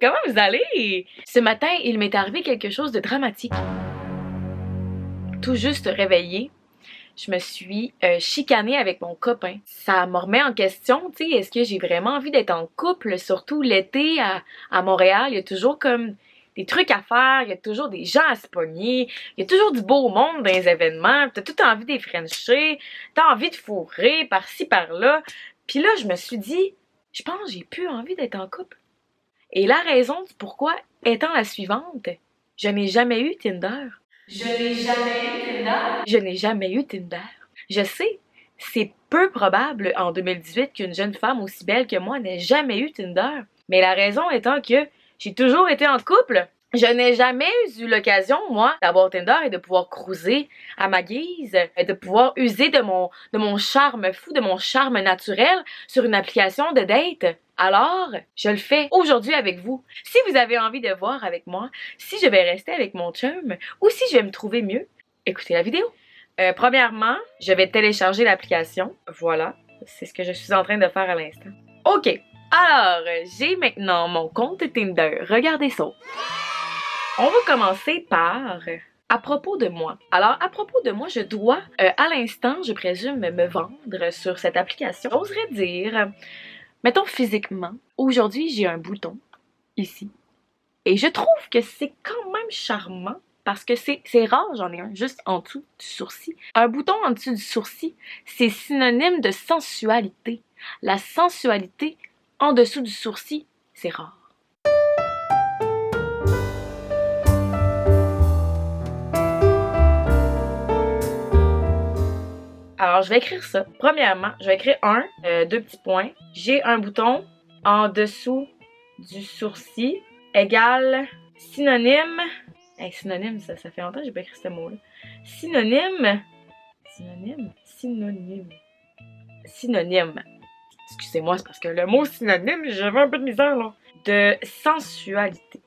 comment vous allez? Ce matin, il m'est arrivé quelque chose de dramatique. Tout juste réveillée, je me suis chicanée avec mon copain. Ça me remet en question, tu sais, est-ce que j'ai vraiment envie d'être en couple? Surtout l'été à Montréal, il y a toujours comme des trucs à faire, il y a toujours des gens à se pogner, il y a toujours du beau monde dans les événements, t'as tout envie des frencher, t'as envie de fourrer par-ci par-là. Puis là, je me suis dit, je pense que j'ai plus envie d'être en couple. Et la raison du pourquoi étant la suivante, je n'ai jamais eu Tinder. Je n'ai jamais eu Tinder. Je n'ai jamais eu Tinder. Je sais, c'est peu probable en 2018 qu'une jeune femme aussi belle que moi n'ait jamais eu Tinder. Mais la raison étant que j'ai toujours été en couple. Je n'ai jamais eu l'occasion, moi, d'avoir Tinder et de pouvoir cruiser à ma guise, et de pouvoir user de mon charme fou, de mon charme naturel sur une application de date. Alors, je le fais aujourd'hui avec vous. Si vous avez envie de voir avec moi, si je vais rester avec mon chum ou si je vais me trouver mieux, écoutez la vidéo. Premièrement, je vais télécharger l'application. Voilà, c'est ce que je suis en train de faire à l'instant. OK. Alors, j'ai maintenant mon compte Tinder. Regardez ça. On va commencer par à propos de moi. Alors, à propos de moi, je dois, à l'instant, je présume, me vendre sur cette application. J'oserais dire, mettons physiquement, aujourd'hui, j'ai un bouton ici. Et je trouve que c'est quand même charmant parce que c'est rare, j'en ai un juste en dessous du sourcil. Un bouton en dessous du sourcil, c'est synonyme de sensualité. La sensualité en dessous du sourcil, c'est rare. Alors, je vais écrire ça. Premièrement, je vais écrire deux petits points. J'ai un bouton en dessous du sourcil égale synonyme. Hey, synonyme, ça fait longtemps que j'ai pas écrit ce mot-là. Synonyme. Excusez-moi, c'est parce que le mot synonyme, j'avais un peu de misère, là. De sensualité.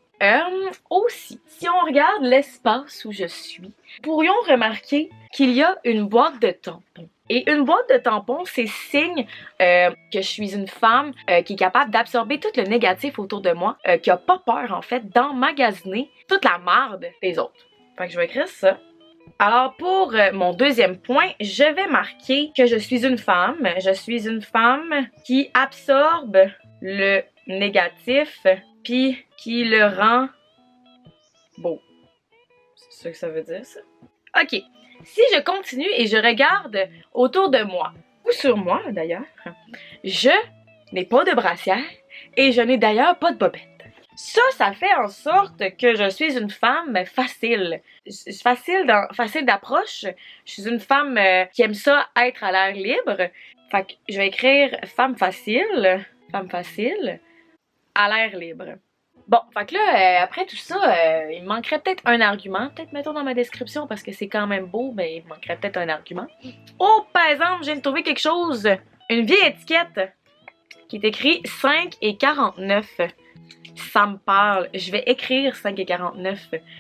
Aussi, si on regarde l'espace où je suis, pourrions remarquer qu'il y a une boîte de tampons. Et une boîte de tampons, c'est signe que je suis une femme qui est capable d'absorber tout le négatif autour de moi, qui a pas peur, en fait, d'emmagasiner toute la marde des autres. Fait que je vais écrire ça. Alors, pour mon deuxième point, je vais marquer que je suis une femme. Je suis une femme qui absorbe le négatif puis qui le rend beau. C'est ça que ça veut dire, ça? OK. Si je continue et je regarde autour de moi, ou sur moi d'ailleurs, je n'ai pas de brassière et je n'ai d'ailleurs pas de bobette. Ça fait en sorte que je suis une femme facile. Facile d'approche. Je suis une femme qui aime ça être à l'air libre. Fait que je vais écrire femme facile, à l'air libre. Bon, fait que là, après tout ça, il me manquerait peut-être un argument. Peut-être mettons dans ma description parce que c'est quand même beau, mais il me manquerait peut-être un argument. Oh, par exemple, je viens de trouver quelque chose. Une vieille étiquette qui est écrit 5,49. Ça me parle. Je vais écrire 5,49.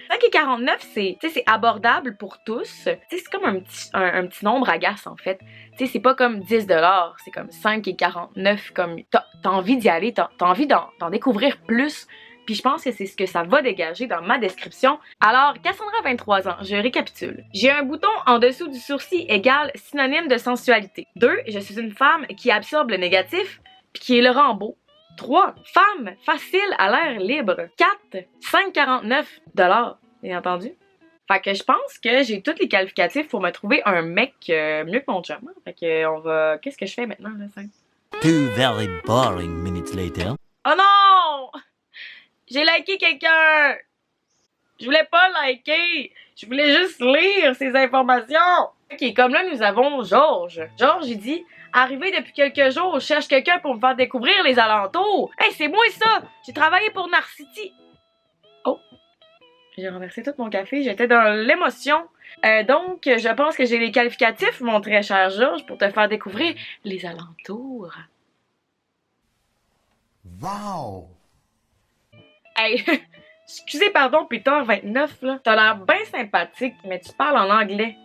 5,49, c'est abordable pour tous. C'est comme un petit nombre agace, en fait. C'est pas comme 10 $, c'est comme 5,49. Comme t'as envie d'y aller, t'as envie d'en découvrir plus. Puis je pense que c'est ce que ça va dégager dans ma description. Alors, Cassandra, 23 ans, je récapitule. J'ai un bouton en dessous du sourcil égale synonyme de sensualité. 2, je suis une femme qui absorbe le négatif puis qui le rend beau. 3, femme facile à l'air libre. 4, 5,49 $, bien entendu. Fait que je pense que j'ai tous les qualificatifs pour me trouver un mec mieux que mon chum. Fait que on va... Qu'est-ce que je fais maintenant, là, 5? 2 very boring minutes later. Oh non! J'ai liké quelqu'un! Je voulais pas liker! Je voulais juste lire ces informations! Ok, comme là, nous avons Georges. Georges, il dit... Arrivé depuis quelques jours, je cherche quelqu'un pour me faire découvrir les alentours. Hey, c'est moi ça! J'ai travaillé pour Narcity. Oh! J'ai renversé tout mon café, j'étais dans l'émotion. Donc, je pense que j'ai les qualificatifs, mon très cher Georges, pour te faire découvrir les alentours. Wow! Hey, excusez pardon, Peter 29, là. T'as l'air bien sympathique, mais tu parles en anglais.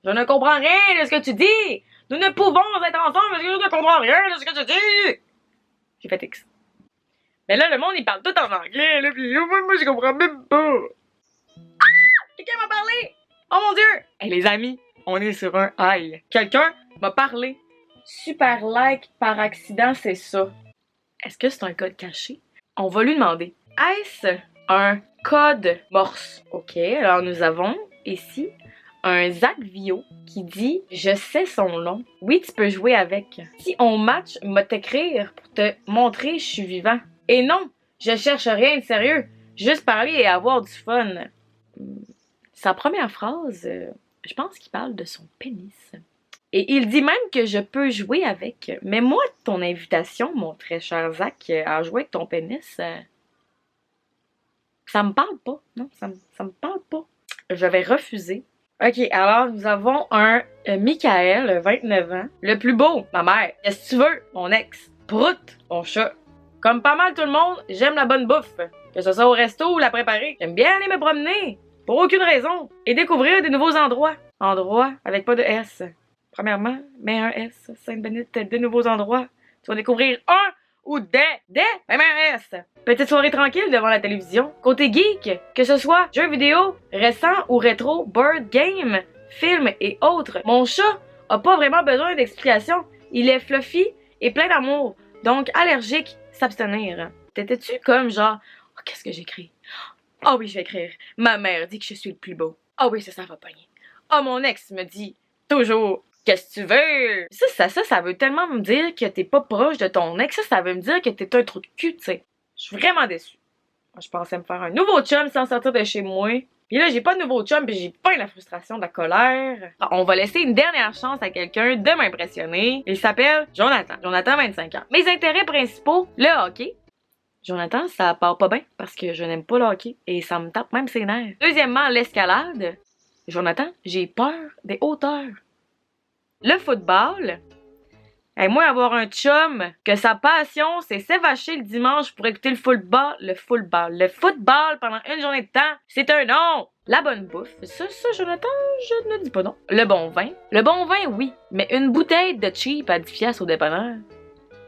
Je ne comprends rien de ce que tu dis! Nous ne pouvons être ensemble parce que je ne comprends rien de ce que tu dis! J'ai fait X. Mais là, le monde, il parle tout en anglais, là, pis moi, je comprends même pas. Ah! Quelqu'un m'a parlé! Oh mon Dieu! Hey, les amis, on est sur un high. Quelqu'un m'a parlé. Super like par accident, c'est ça. Est-ce que c'est un code caché? On va lui demander. Est-ce un code Morse? Ok, alors nous avons ici un Zach Vio qui dit « Je sais son nom. Oui, tu peux jouer avec. Si on match, m'a t'écrire pour te montrer je suis vivant. Et non, je cherche rien de sérieux. Juste parler et avoir du fun. » Sa première phrase, je pense qu'il parle de son pénis. Et il dit même que je peux jouer avec. Mais moi, ton invitation, mon très cher Zach, à jouer avec ton pénis, ça me parle pas. Non, ça me parle pas. Je vais refuser. Ok, alors nous avons un Michael, 29 ans. Le plus beau, ma mère. Qu'est-ce que tu veux? Mon ex. Prout, mon chat. Comme pas mal tout le monde, j'aime la bonne bouffe. Que ce soit au resto ou la préparer. J'aime bien aller me promener. Pour aucune raison. Et découvrir de nouveaux endroits. Endroits avec pas de S. Premièrement, mets un S. Sainte-Bénite, de nouveaux endroits. Tu vas découvrir un ou des, même un S. Petite soirée tranquille devant la télévision. Côté geek, que ce soit jeux vidéo, récents ou rétro, board game, films et autres. Mon chat a pas vraiment besoin d'explication. Il est fluffy et plein d'amour. Donc allergique, s'abstenir. T'étais-tu comme genre, oh, qu'est-ce que j'écris? Oh oui, je vais écrire. Ma mère dit que je suis le plus beau. Oh oui, ça va pogner. Oh, mon ex me dit toujours, qu'est-ce que tu veux? Ça veut tellement me dire que t'es pas proche de ton ex. Ça veut me dire que t'es un trou de cul, tu sais. Je suis vraiment déçue. Je pensais me faire un nouveau chum sans sortir de chez moi. Puis là, j'ai pas de nouveau chum, puis j'ai pas la frustration, de la colère. On va laisser une dernière chance à quelqu'un de m'impressionner. Il s'appelle Jonathan. Jonathan, 25 ans. Mes intérêts principaux, le hockey. Jonathan, ça part pas bien parce que je n'aime pas le hockey et ça me tape même ses nerfs. Deuxièmement, l'escalade. Jonathan, j'ai peur des hauteurs. Le football. Et moi, avoir un chum que sa passion, c'est s'évacher le dimanche pour écouter le football. Le football pendant une journée de temps, c'est un non. La bonne bouffe. Ça, Jonathan, je ne dis pas non. Le bon vin. Le bon vin, oui. Mais une bouteille de cheap à 10 piastres au dépanneur.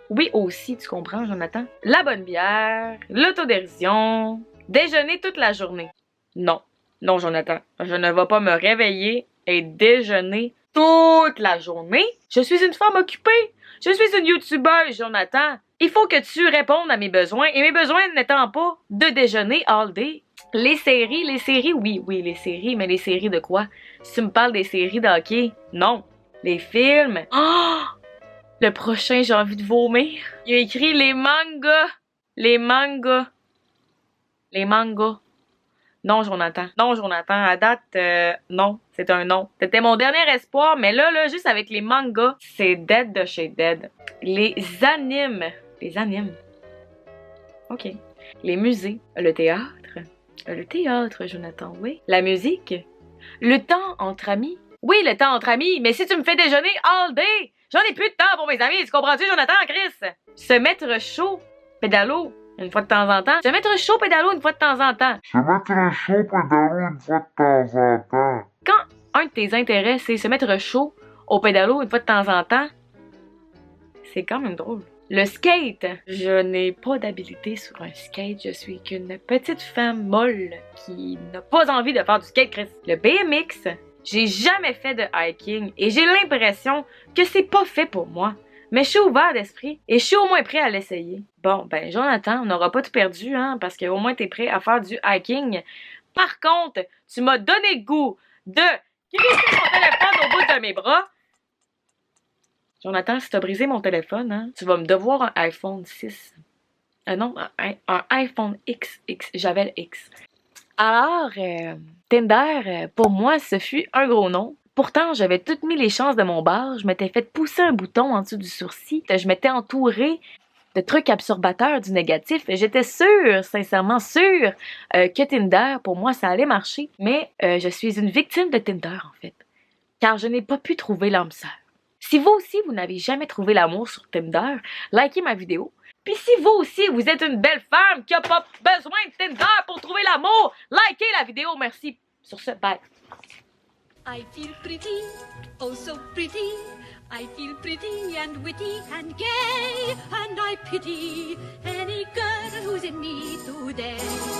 Oui, aussi, tu comprends, Jonathan? La bonne bière, l'autodérision, déjeuner toute la journée. Non, non, Jonathan, je ne vais pas me réveiller et déjeuner toute la journée. Je suis une femme occupée. Je suis une youtubeuse, Jonathan. Il faut que tu répondes à mes besoins, et mes besoins n'étant pas de déjeuner all day. Les séries, oui, les séries, mais les séries de quoi? Si tu me parles des séries d'hockey, non. Les films, oh! Le prochain, j'ai envie de vomir. Il a écrit les mangas. Les mangas. Les mangas. Non, Jonathan. Non, Jonathan. À date, non. C'est un non. C'était mon dernier espoir, mais là, juste avec les mangas, c'est dead de chez dead. Les animes. Les animes. OK. Les musées. Le théâtre. Le théâtre, Jonathan, oui. La musique. Le temps entre amis. Oui, le temps entre amis, mais si tu me fais déjeuner all day, j'en ai plus de temps pour mes amis, tu comprends-tu, Jonathan, Chris? Se mettre chaud, pédalo, une fois de temps en temps. Se mettre chaud, pédalo, une fois de temps en temps. Se mettre chaud, pédalo, une fois de temps en temps. Quand un de tes intérêts, c'est se mettre chaud au pédalo une fois de temps en temps, c'est quand même drôle. Le skate. Je n'ai pas d'habilité sur un skate. Je suis qu'une petite femme molle qui n'a pas envie de faire du skate, Chris. Le BMX. J'ai jamais fait de hiking et j'ai l'impression que c'est pas fait pour moi. Mais je suis ouvert d'esprit et je suis au moins prêt à l'essayer. Bon, ben Jonathan, on n'aura pas tout perdu, hein, parce qu'au moins t'es prêt à faire du hiking. Par contre, tu m'as donné le goût de glisser mon téléphone au bout de mes bras. Jonathan, si t'as brisé mon téléphone, hein, tu vas me devoir un iPhone 6. Non, un iPhone XX. J'avais le X. Alors, Tinder, pour moi, ce fut un gros non. Pourtant, j'avais toutes mis les chances de mon bord. Je m'étais fait pousser un bouton en dessous du sourcil. Je m'étais entourée de trucs absorbateurs du négatif. J'étais sûre, sincèrement sûre, que Tinder, pour moi, ça allait marcher. Mais je suis une victime de Tinder, en fait. Car je n'ai pas pu trouver l'âme sœur. Si vous aussi, vous n'avez jamais trouvé l'amour sur Tinder, likez ma vidéo. Puis si vous aussi, vous êtes une belle femme qui n'a pas besoin de Tinder pour trouver l'amour, likez la vidéo, merci. Sur ce, bye. I feel pretty, oh so pretty. I feel pretty and witty and gay, and I pity any girl who's in me today.